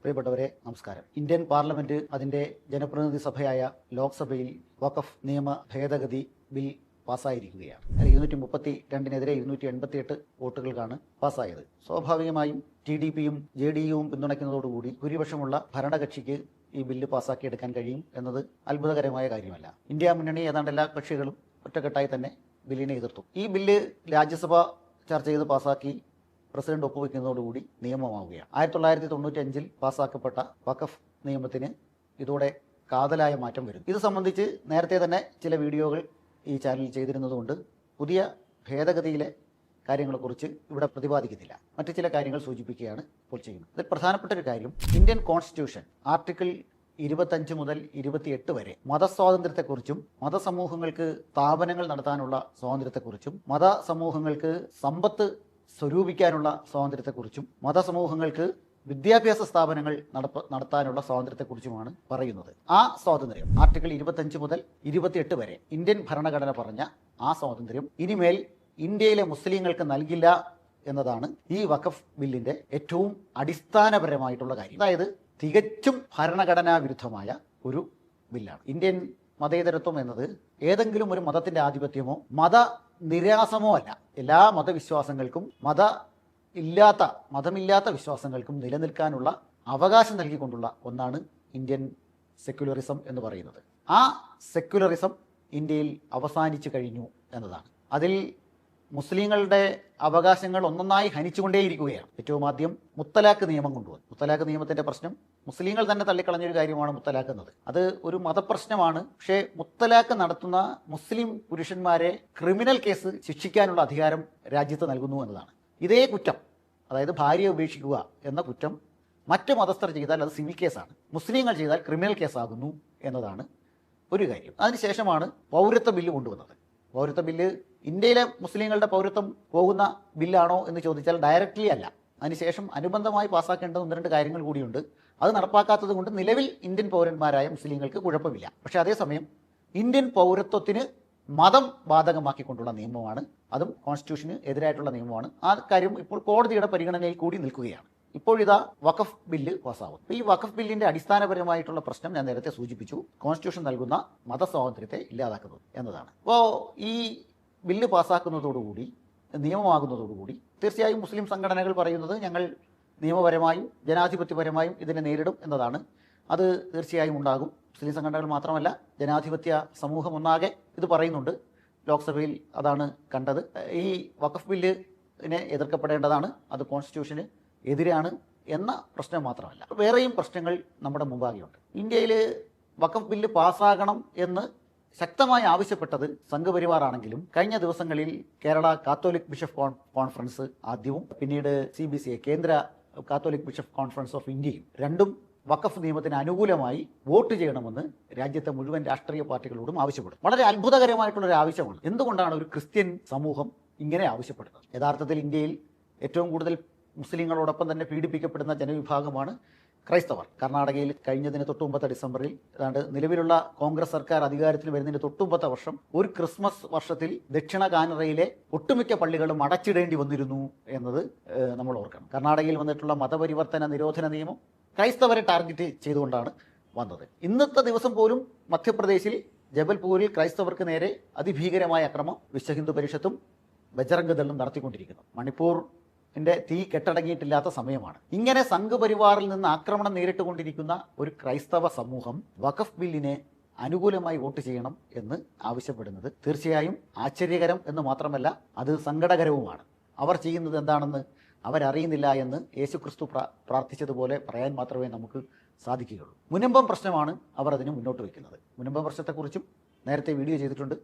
പ്രിയപ്പെട്ടവരെ നമസ്കാരം. Indian parliament അതിന്റെ ജനപ്രതിനിധി സഭയായ ലോക്സഭയിൽ വഖഫ് നിയമ ഭേദഗതി ബിൽ പാസ്സായിരിക്കുകയാണ്. 232-നെതിരെ 288 വോട്ടുകൾക്കാണ് പാസ്സായത്. സ്വാഭാവികമായും TDPയും JDUവും പിന്തുണയ്ക്കുന്നതോടുകൂടി ഭൂരിപക്ഷമുള്ള ഭരണകക്ഷിക്ക് ഈ ബില്ല് പാസ്സാക്കിയെടുക്കാൻ കഴിയും എന്നത് അത്ഭുതകരമായ കാര്യമല്ല. ഇന്ത്യ മുന്നണി ഏതാണ്ട് എല്ലാ കക്ഷികളും ഒറ്റക്കെട്ടായി തന്നെ ബില്ലിനെ എതിർത്തു. ഈ ബില്ല് രാജ്യസഭ ചർച്ച ചെയ്ത് പാസ്സാക്കി പ്രസിഡന്റ് ഒപ്പുവെക്കുന്നതോടുകൂടി നിയമമാവുകയാണ്. 1995 പാസ്സാക്കപ്പെട്ട വഖഫ് നിയമത്തിന് ഇതോടെ കാതലായ മാറ്റം വരും. ഇത് സംബന്ധിച്ച് നേരത്തെ തന്നെ ചില വീഡിയോകൾ ഈ ചാനലിൽ ചെയ്തിരുന്നതുകൊണ്ട് പുതിയ ഭേദഗതിയിലെ കാര്യങ്ങളെക്കുറിച്ച് ഇവിടെ പ്രതിപാദിക്കുന്നില്ല. മറ്റു ചില കാര്യങ്ങൾ സൂചിപ്പിക്കുകയാണ് ഇപ്പോൾ ചെയ്യുന്നത്. ഇതിൽ പ്രധാനപ്പെട്ട ഒരു കാര്യം, ഇന്ത്യൻ കോൺസ്റ്റിറ്റ്യൂഷൻ ആർട്ടിക്കിൾ 25 മുതൽ 28 വരെ മതസ്വാതന്ത്ര്യത്തെക്കുറിച്ചും മതസമൂഹങ്ങൾക്ക് സ്ഥാപനങ്ങൾ നടത്താനുള്ള സ്വാതന്ത്ര്യത്തെക്കുറിച്ചും മതസമൂഹങ്ങൾക്ക് സമ്പത്ത് സ്വരൂപിക്കാനുള്ള സ്വാതന്ത്ര്യത്തെക്കുറിച്ചും മതസമൂഹങ്ങൾക്ക് വിദ്യാഭ്യാസ സ്ഥാപനങ്ങൾ നടത്താനുള്ള സ്വാതന്ത്ര്യത്തെക്കുറിച്ചുമാണ് പറയുന്നത്. ആ സ്വാതന്ത്ര്യം ആർട്ടിക്കിൾ 25 മുതൽ 28 വരെ ഇന്ത്യൻ ഭരണഘടന പറഞ്ഞ ആ സ്വാതന്ത്ര്യം ഇനിമേൽ ഇന്ത്യയിലെ മുസ്ലിങ്ങൾക്ക് നൽകില്ല എന്നതാണ് ഈ വഖഫ് ബില്ലിന്റെ ഏറ്റവും അടിസ്ഥാനപരമായിട്ടുള്ള കാര്യം. അതായത് തികച്ചും ഭരണഘടനാ വിരുദ്ധമായ ഒരു ബില്ലാണ്. ഇന്ത്യൻ മതേതരത്വം എന്നത് ഏതെങ്കിലും ഒരു മതത്തിന്റെ ആധിപത്യമോ നിരാസമോ അല്ല. എല്ലാ മതവിശ്വാസങ്ങൾക്കും മതമില്ലാത്ത വിശ്വാസങ്ങൾക്കും നിലനിൽക്കാനുള്ള അവകാശം നൽകിക്കൊണ്ടുള്ള ഒന്നാണ് ഇന്ത്യൻ സെക്യുലറിസം എന്ന് പറയുന്നത്. ആ സെക്യുലറിസം ഇന്ത്യയിൽ അവസാനിച്ചു കഴിഞ്ഞു എന്നതാണ്. അതിൽ മുസ്ലിങ്ങളുടെ അവകാശങ്ങൾ ഒന്നൊന്നായി ഹനിച്ചുകൊണ്ടേയിരിക്കുകയാണ്. ഏറ്റവും ആദ്യം മുത്തലാഖ് നിയമം കൊണ്ടുവന്നു. മുത്തലാഖ് നിയമത്തിന്റെ പ്രശ്നം മുസ്ലിങ്ങൾ തന്നെ തള്ളിക്കളഞ്ഞൊരു കാര്യമാണ് മുത്തലാഖ് എന്നത്. അത് ഒരു മതപ്രശ്നമാണ്. പക്ഷേ മുത്തലാഖ് നടത്തുന്ന മുസ്ലിം പുരുഷന്മാരെ ക്രിമിനൽ കേസ് ശിക്ഷിക്കാനുള്ള അധികാരം രാജ്യത്ത് നൽകുന്നു എന്നതാണ്. ഇതേ കുറ്റം, അതായത് ഭാര്യയെ ഉപേക്ഷിക്കുക എന്ന കുറ്റം മറ്റ് മതസ്ഥർ ചെയ്താൽ അത് സിവിൽ കേസാണ്, മുസ്ലിങ്ങൾ ചെയ്താൽ ക്രിമിനൽ കേസാകുന്നു എന്നതാണ് ഒരു കാര്യം. അതിനുശേഷമാണ് പൗരത്വ ബില്ല് കൊണ്ടുവന്നത്. പൗരത്വ ബില്ല് ഇന്ത്യയിലെ മുസ്ലിങ്ങളുടെ പൗരത്വം പോകുന്ന ബില്ലാണോ എന്ന് ചോദിച്ചാൽ ഡയറക്റ്റ്ലി അല്ല. അതിനുശേഷം അനുബന്ധമായി പാസ്സാക്കേണ്ട 1-2 കാര്യങ്ങൾ കൂടിയുണ്ട്. അത് നടപ്പാക്കാത്തത് കൊണ്ട് നിലവിൽ ഇന്ത്യൻ പൗരന്മാരായ മുസ്ലിങ്ങൾക്ക് കുഴപ്പമില്ല. പക്ഷേ അതേസമയം ഇന്ത്യൻ പൗരത്വത്തിന് മതം ബാധകമാക്കിക്കൊണ്ടുള്ള നിയമമാണ്, അതും കോൺസ്റ്റിറ്റ്യൂഷന് എതിരായിട്ടുള്ള നിയമമാണ്. ആ കാര്യം ഇപ്പോൾ കോടതിയുടെ പരിഗണനയിൽ കൂടി നിൽക്കുകയാണ്. ഇപ്പോഴിതാ വഖഫ് ബില്ല് പാസ്സാവും. ഈ വഖഫ് ബില്ലിന്റെ അടിസ്ഥാനപരമായിട്ടുള്ള പ്രശ്നം ഞാൻ നേരത്തെ സൂചിപ്പിച്ചു. കോൺസ്റ്റിറ്റ്യൂഷൻ നൽകുന്ന മതസ്വാതന്ത്ര്യത്തെ ഇല്ലാതാക്കുന്നത് എന്നതാണ്. അപ്പോൾ ഈ ബില്ല് പാസ്സാക്കുന്നതോടുകൂടി, നിയമമാകുന്നതോടുകൂടി തീർച്ചയായും മുസ്ലിം സംഘടനകൾ പറയുന്നത് ഞങ്ങൾ നിയമപരമായും ജനാധിപത്യപരമായും ഇതിനെ നേരിടും എന്നതാണ്. അത് തീർച്ചയായും ഉണ്ടാകും. മുസ്ലിം സംഘടനകൾ മാത്രമല്ല, ജനാധിപത്യ സമൂഹം ഒന്നാകെ ഇത് പറയുന്നുണ്ട്. ലോക്സഭയിൽ അതാണ് കണ്ടത്. ഈ വഖഫ് ബില്ലിനെ എതിർക്കപ്പെടേണ്ടതാണ്, അത് കോൺസ്റ്റിറ്റ്യൂഷന് എതിരാണ് എന്ന പ്രശ്നം മാത്രമല്ല, വേറെയും പ്രശ്നങ്ങൾ നമ്മുടെ മുമ്പാകെയുണ്ട്. ഇന്ത്യയിൽ വഖഫ് ബില്ല് പാസ്സാകണം എന്ന് ശക്തമായി ആവശ്യപ്പെട്ടത് സംഘപരിവാറാണെങ്കിലും കഴിഞ്ഞ ദിവസങ്ങളിൽ കേരള കാത്തോലിക് ബിഷപ്പ് കോൺഫറൻസ് ആദ്യവും പിന്നീട് CBCI കേന്ദ്ര കാത്തോലിക് ബിഷപ്പ് കോൺഫറൻസ് ഓഫ് ഇന്ത്യയും രണ്ടും വഖഫ് നിയമത്തിന് അനുകൂലമായി വോട്ട് ചെയ്യണമെന്ന് രാജ്യത്തെ മുഴുവൻ രാഷ്ട്രീയ പാർട്ടികളോടും ആവശ്യപ്പെടും. വളരെ അത്ഭുതകരമായിട്ടുള്ളൊരു ആവശ്യമാണ്. എന്തുകൊണ്ടാണ് ഒരു ക്രിസ്ത്യൻ സമൂഹം ഇങ്ങനെ ആവശ്യപ്പെടുന്നത്? യഥാർത്ഥത്തിൽ ഇന്ത്യയിൽ ഏറ്റവും കൂടുതൽ മുസ്ലിങ്ങളോടൊപ്പം തന്നെ പീഡിപ്പിക്കപ്പെടുന്ന ജനവിഭാഗമാണ് ക്രൈസ്തവർ. കർണാടകയിൽ കഴിഞ്ഞതിന് തൊട്ടുമുമ്പത്തെ ഡിസംബറിൽ ഏതാണ്ട് നിലവിലുള്ള കോൺഗ്രസ് സർക്കാർ അധികാരത്തിൽ വരുന്നതിന് തൊട്ടുമുമ്പത്തെ വർഷം ഒരു ക്രിസ്മസ് വർഷത്തിൽ ദക്ഷിണ കാനറയിലെ ഒട്ടുമിക്ക പള്ളികളും അടച്ചിടേണ്ടി വന്നിരുന്നു എന്നത് നമ്മൾ ഓർക്കണം. കർണാടകയിൽ വന്നിട്ടുള്ള മതപരിവർത്തന നിരോധന നിയമം ക്രൈസ്തവരെ ടാർഗറ്റ് ചെയ്തുകൊണ്ടാണ് വന്നത്. ഇന്നത്തെ ദിവസം പോലും മധ്യപ്രദേശിൽ ജബൽപൂരിൽ ക്രൈസ്തവർക്ക് നേരെ അതിഭീകരമായ അക്രമം വിശ്വ ഹിന്ദു പരിഷത്തും ബജറംഗ് ദളും നടത്തിക്കൊണ്ടിരിക്കുന്നു. മണിപ്പൂരിന്റെ തീ കെട്ടടങ്ങിയിട്ടില്ലാത്ത സമയമാണ്. ഇങ്ങനെ സംഘപരിവാറിൽ നിന്ന് ആക്രമണം നേരിട്ടുകൊണ്ടിരിക്കുന്ന ഒരു ക്രൈസ്തവ സമൂഹം വഖഫ് ബില്ലിനെ അനുകൂലമായി വോട്ട് ചെയ്യണം എന്ന് ആവശ്യപ്പെടുന്നത് തീർച്ചയായും ആശ്ചര്യകരം എന്ന് മാത്രമല്ല, അത് സങ്കടകരവുമാണ്. അവർ ചെയ്യുന്നത് എന്താണെന്ന് അവരറിയുന്നില്ല എന്ന് യേശുക്രിസ്തു പ്രാർത്ഥിച്ചതുപോലെ പറയാൻ മാത്രമേ നമുക്ക് സാധിക്കുകയുള്ളൂ. മുനമ്പം പ്രശ്നമാണ് അവർ അതിന് മുന്നോട്ട് വയ്ക്കുന്നത്. മുനമ്പം പ്രശ്നത്തെക്കുറിച്ചും നേരത്തെ വീഡിയോ ചെയ്തിട്ടുണ്ട്.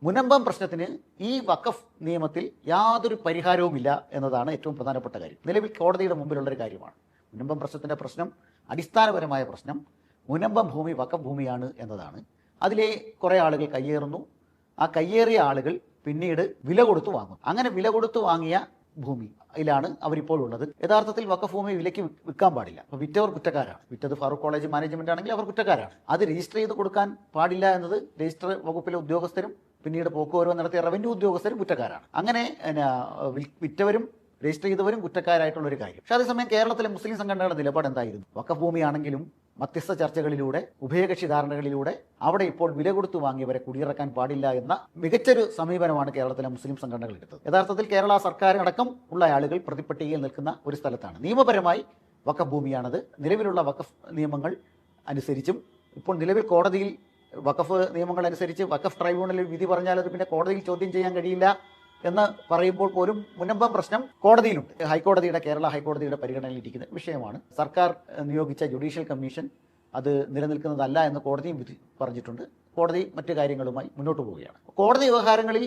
മുനമ്പം പ്രശ്നത്തിന് ഈ വഖഫ് നിയമത്തിൽ യാതൊരു പരിഹാരവുമില്ല എന്നതാണ് ഏറ്റവും പ്രധാനപ്പെട്ട കാര്യം. നിലവിൽ കോടതിയുടെ മുമ്പിലുള്ളൊരു കാര്യമാണ്. മുനമ്പം പ്രശ്നത്തിൻ്റെ പ്രശ്നം, അടിസ്ഥാനപരമായ പ്രശ്നം മുനമ്പം ഭൂമി വഖഫ് ഭൂമിയാണ് എന്നതാണ്. അതിലെ കുറേ ആളുകൾ കയ്യേറുന്നു. ആ കയ്യേറിയ ആളുകൾ പിന്നീട് വില കൊടുത്തു വാങ്ങും. അങ്ങനെ വില കൊടുത്തു വാങ്ങിയ ഭൂമിയിലാണ് അവരിപ്പോഴുള്ളത്. യഥാർത്ഥത്തിൽ വഖഫ് ഭൂമി വിലയ്ക്ക് വിൽക്കാൻ പാടില്ല. അപ്പോൾ വിറ്റവർ കുറ്റക്കാരാണ്. വിറ്റത് ഫാറൂഖ് കോളേജ് മാനേജ്മെന്റ് ആണെങ്കിൽ അവർ കുറ്റക്കാരാണ്. അത് രജിസ്റ്റർ ചെയ്ത് കൊടുക്കാൻ പാടില്ല എന്നത് രജിസ്റ്റർ വകുപ്പിലെ ഉദ്യോഗസ്ഥരും പിന്നീട് പോക്കുവരവ് നടത്തിയ റവന്യൂ ഉദ്യോഗസ്ഥരും കുറ്റക്കാരാണ്. അങ്ങനെ വിറ്റവരും രജിസ്റ്റർ ചെയ്തവരും കുറ്റക്കാരായിട്ടുള്ള ഒരു കാര്യം. പക്ഷേ അതേസമയം കേരളത്തിലെ മുസ്ലിം സംഘടനകളുടെ നിലപാട് എന്തായിരുന്നു? വഖഫ് ഭൂമിയാണെങ്കിലും മധ്യസ്ഥ ചർച്ചകളിലൂടെ, ഉഭയകക്ഷി ധാരണകളിലൂടെ അവിടെ ഇപ്പോൾ വില കൊടുത്തു വാങ്ങിയവരെ കുടിയിറക്കാൻ പാടില്ല എന്ന മികച്ചൊരു സമീപനമാണ് കേരളത്തിലെ മുസ്ലിം സംഘടനകൾ എടുത്തത്. യഥാർത്ഥത്തിൽ കേരള സർക്കാരിനടക്കം ഉള്ള ആളുകൾ പ്രതിപട്ടികയിൽ നിൽക്കുന്ന ഒരു സ്ഥലത്താണ്. നിയമപരമായി വഖഫ് ഭൂമിയാണത്. നിലവിലുള്ള വഖഫ് നിയമങ്ങൾ അനുസരിച്ചും ഇപ്പോൾ നിലവിൽ കോടതിയിൽ വഖഫ് നിയമങ്ങൾ അനുസരിച്ച് വഖഫ് ട്രൈബ്യൂണലിൽ വിധി പറഞ്ഞാൽ അത് പിന്നെ കോടതിയിൽ ചോദ്യം ചെയ്യാൻ കഴിയില്ല എന്ന് പറയുമ്പോൾ പോലും മുനമ്പം പ്രശ്നം കോടതിയിലുണ്ട്. കേരള ഹൈക്കോടതിയുടെ പരിഗണനയിലിരിക്കുന്ന വിഷയമാണ്. സർക്കാർ നിയോഗിച്ച ജുഡീഷ്യൽ കമ്മീഷൻ അത് നിലനിൽക്കുന്നതല്ല എന്ന് കോടതിയും വിധി പറഞ്ഞിട്ടുണ്ട്. കോടതി മറ്റു കാര്യങ്ങളുമായി മുന്നോട്ട് പോവുകയാണ്. കോടതി വ്യവഹാരങ്ങളിൽ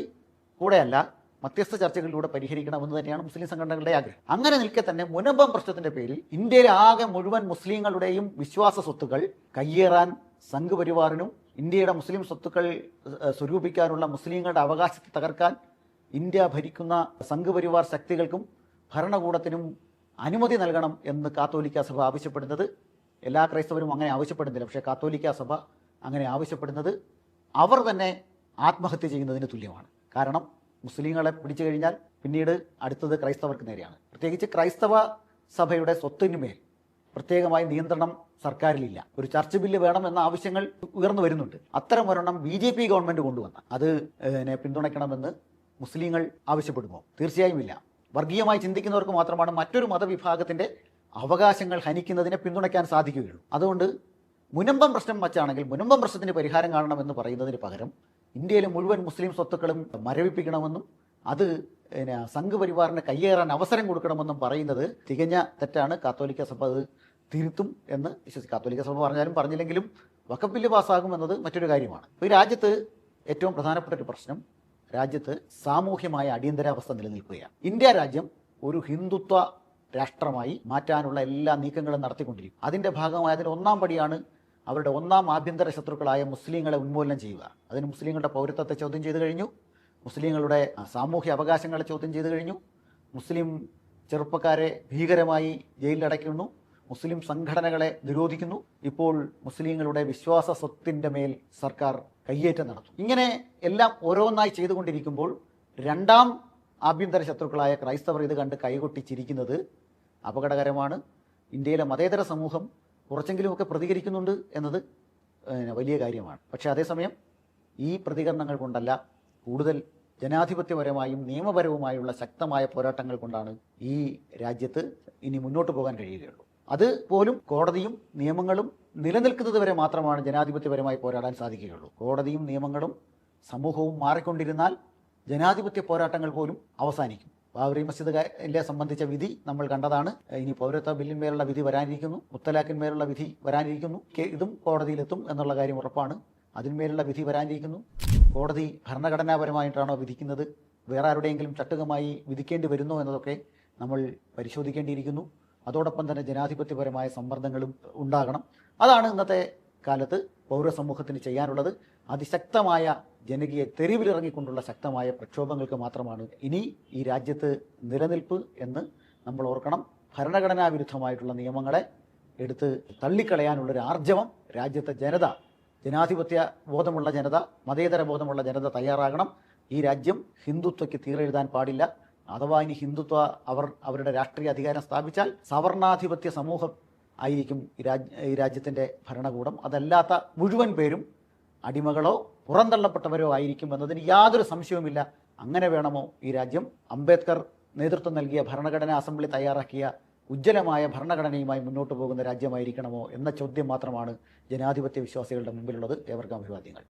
കൂടെയല്ല, മധ്യസ്ഥ ചർച്ചകളിലൂടെ പരിഹരിക്കണമെന്ന് തന്നെയാണ് മുസ്ലിം സംഘടനകളുടെ ആഗ്രഹം. അങ്ങനെ നിൽക്കെ തന്നെ മുനമ്പം പ്രശ്നത്തിന്റെ പേരിൽ ഇന്ത്യയിലെ ആകെ മുഴുവൻ മുസ്ലിങ്ങളുടെയും വിശ്വാസ സ്വത്തുക്കൾ കയ്യേറാൻ സംഘ് പരിവാറിനും ഇന്ത്യയുടെ മുസ്ലിം സ്വത്തുക്കൾ സ്വരൂപിക്കാനുള്ള മുസ്ലിങ്ങളുടെ അവകാശത്തെ തകർക്കാൻ ഇന്ത്യ ഭരിക്കുന്ന സംഘ് പരിവാർ ശക്തികൾക്കും ഭരണകൂടത്തിനും അനുമതി നൽകണം എന്ന് കാത്തോലിക്ക സഭ ആവശ്യപ്പെടുന്നത്, എല്ലാ ക്രൈസ്തവരും അങ്ങനെ ആവശ്യപ്പെടുന്നില്ല, പക്ഷേ കാത്തോലിക്ക സഭ അങ്ങനെ ആവശ്യപ്പെടുന്നത് അവർ തന്നെ ആത്മഹത്യ ചെയ്യുന്നതിന് തുല്യമാണ്. കാരണം മുസ്ലിങ്ങളെ പിടിച്ചു കഴിഞ്ഞാൽ പിന്നീട് അടുത്തത് ക്രൈസ്തവർക്ക് നേരെയാണ്. പ്രത്യേകിച്ച് ക്രൈസ്തവ സഭയുടെ സ്വത്തിനുമേൽ പ്രത്യേകമായി നിയന്ത്രണം സർക്കാരിലില്ല. ഒരു ചർച്ച് ബില്ല് വേണം എന്ന ആവശ്യങ്ങൾ ഉയർന്നു വരുന്നുണ്ട്. അത്തരം ഒരെണ്ണം BJP ഗവൺമെന്റ് കൊണ്ടുവന്ന അത് പിന്തുണയ്ക്കണമെന്ന് മുസ്ലിങ്ങൾ ആവശ്യപ്പെടുമോ? തീർച്ചയായും ഇല്ല. വർഗീയമായി ചിന്തിക്കുന്നവർക്ക് മാത്രമാണ് മറ്റൊരു മതവിഭാഗത്തിന്റെ അവകാശങ്ങൾ ഹനിക്കുന്നതിനെ പിന്തുണയ്ക്കാൻ സാധിക്കുകയുള്ളൂ. അതുകൊണ്ട് മുനമ്പം പ്രശ്നം വച്ചാണെങ്കിൽ മുനമ്പം പ്രശ്നത്തിന് പരിഹാരം കാണണമെന്ന് പറയുന്നതിന് പകരം ഇന്ത്യയിലെ മുഴുവൻ മുസ്ലിം സ്വത്തുക്കളും മരവിപ്പിക്കണമെന്നും അത് സംഘ് പരിവാറിന് കയ്യേറാൻ അവസരം കൊടുക്കണമെന്നും പറയുന്നത് തികഞ്ഞ തെറ്റാണ്. കാത്തോലിക്ക സഭ അത് തിരുത്തും എന്ന് വിശ്വസിക്കും. കാത്തോലിക്ക സഭ പറഞ്ഞാലും പറഞ്ഞില്ലെങ്കിലും വഖഫ് ബില്ല് പാസ്സാകും എന്നത് മറ്റൊരു കാര്യമാണ്. ഈ രാജ്യത്ത് ഏറ്റവും പ്രധാനപ്പെട്ട ഒരു പ്രശ്നം, രാജ്യത്ത് സാമൂഹ്യമായ അടിയന്തരാവസ്ഥ നിലനിൽക്കുകയാണ്. ഇന്ത്യ രാജ്യം ഒരു ഹിന്ദുത്വ രാഷ്ട്രമായി മാറ്റാനുള്ള എല്ലാ നീക്കങ്ങളും നടത്തിക്കൊണ്ടിരിക്കും. അതിൻ്റെ ഭാഗമായി അതിന് ഒന്നാം പടിയാണ് അവരുടെ ഒന്നാം ആഭ്യന്തര ശത്രുക്കളായ മുസ്ലിങ്ങളെ ഉന്മൂലനം ചെയ്യുക. അതിന് മുസ്ലിങ്ങളുടെ പൗരത്വത്തെ ചോദ്യം ചെയ്തു കഴിഞ്ഞു, മുസ്ലിങ്ങളുടെ സാമൂഹ്യ അവകാശങ്ങളെ ചോദ്യം ചെയ്തു കഴിഞ്ഞു, മുസ്ലിം ചെറുപ്പക്കാരെ ഭീകരമായി ജയിലിലടയ്ക്കുന്നു, മുസ്ലിം സംഘടനകളെ നിരോധിക്കുന്നു, ഇപ്പോൾ മുസ്ലിങ്ങളുടെ വിശ്വാസ സ്വത്തിൻ്റെ മേൽ സർക്കാർ കയ്യേറ്റം നടത്തും. ഇങ്ങനെ എല്ലാം ഓരോന്നായി ചെയ്തുകൊണ്ടിരിക്കുമ്പോൾ രണ്ടാം ആഭ്യന്തര ശത്രുക്കളായ ക്രൈസ്തവർ ഇത് കണ്ട് കൈകൊട്ടിച്ചിരിക്കുന്നത് അപകടകരമാണ്. ഇന്ത്യയിലെ മതേതര സമൂഹം കുറച്ചെങ്കിലുമൊക്കെ പ്രതികരിക്കുന്നുണ്ട് എന്നത് വലിയ കാര്യമാണ്. പക്ഷേ അതേസമയം ഈ പ്രതികരണങ്ങൾ കൊണ്ടല്ല, കൂടുതൽ ജനാധിപത്യപരമായും നിയമപരവുമായുള്ള ശക്തമായ പോരാട്ടങ്ങൾ കൊണ്ടാണ് ഈ രാജ്യത്ത് ഇനി മുന്നോട്ട് പോകാൻ കഴിയുകയുള്ളൂ. അത് പോലും കോടതിയും നിയമങ്ങളും നിലനിൽക്കുന്നത് വരെ മാത്രമാണ് ജനാധിപത്യപരമായി പോരാടാൻ സാധിക്കുകയുള്ളൂ. കോടതിയും നിയമങ്ങളും സമൂഹവും മാറിക്കൊണ്ടിരുന്നാൽ ജനാധിപത്യ പോരാട്ടങ്ങൾ പോലും അവസാനിക്കും. ബാബറി മസ്ജിദിനെ സംബന്ധിച്ച വിധി നമ്മൾ കണ്ടതാണ്. ഇനി പൗരത്വ ബില്ലിന്മേലുള്ള വിധി വരാനിരിക്കുന്നു, മുത്തലാഖിന്മേലുള്ള വിധി വരാനിരിക്കുന്നു. ഇതും കോടതിയിലെത്തും എന്നുള്ള കാര്യം ഉറപ്പാണ്. അതിന്മേലുള്ള വിധി വരാനിരിക്കുന്നു. കോടതി ഭരണഘടനാപരമായിട്ടാണോ വിധിക്കുന്നത്, വേറെ ആരുടെയെങ്കിലും ചട്ടുകമായി വിധിക്കേണ്ടി വരുന്നോ എന്നതൊക്കെ നമ്മൾ പരിശോധിക്കേണ്ടിയിരിക്കുന്നു. അതോടൊപ്പം തന്നെ ജനാധിപത്യപരമായ സമ്മർദ്ദങ്ങളും ഉണ്ടാകണം. അതാണ് ഇന്നത്തെ കാലത്ത് പൗരസമൂഹത്തിന് ചെയ്യാനുള്ളത്. അതിശക്തമായ ജനകീയ തെരുവിലിറങ്ങിക്കൊണ്ടുള്ള ശക്തമായ പ്രക്ഷോഭങ്ങൾക്ക് മാത്രമാണ് ഇനി ഈ രാജ്യത്ത് നിലനിൽപ്പ് എന്ന് നമ്മൾ ഓർക്കണം. ഭരണഘടനാ വിരുദ്ധമായിട്ടുള്ള നിയമങ്ങളെ എടുത്ത് തള്ളിക്കളയാനുള്ളൊരു ആർജവം രാജ്യത്തെ ജനത, ജനാധിപത്യ ബോധമുള്ള ജനത, മതേതര ബോധമുള്ള ജനത തയ്യാറാകണം. ഈ രാജ്യം ഹിന്ദുത്വയ്ക്ക് തീരെഴുതാൻ പാടില്ല. അഥവാ ഇനി ഹിന്ദുത്വ അവരുടെ രാഷ്ട്രീയ അധികാരം സ്ഥാപിച്ചാൽ സവർണാധിപത്യ സമൂഹം ആയിരിക്കും ഈ രാജ്യത്തിൻ്റെ ഭരണകൂടം. അതല്ലാത്ത മുഴുവൻ പേരും അടിമകളോ പുറന്തള്ളപ്പെട്ടവരോ ആയിരിക്കും എന്നതിന് യാതൊരു സംശയവുമില്ല. അങ്ങനെ വേണമോ ഈ രാജ്യം? അംബേദ്കർ നേതൃത്വം നൽകിയ ഭരണഘടനാ അസംബ്ലി തയ്യാറാക്കിയ ഉജ്ജ്വലമായ ഭരണഘടനയുമായി മുന്നോട്ട് പോകുന്ന രാജ്യമായിരിക്കണമോ എന്ന ചോദ്യം മാത്രമാണ് ജനാധിപത്യ വിശ്വാസികളുടെ മുമ്പിലുള്ളത്. ഏവർക്കും അഭിവാദ്യങ്ങൾ.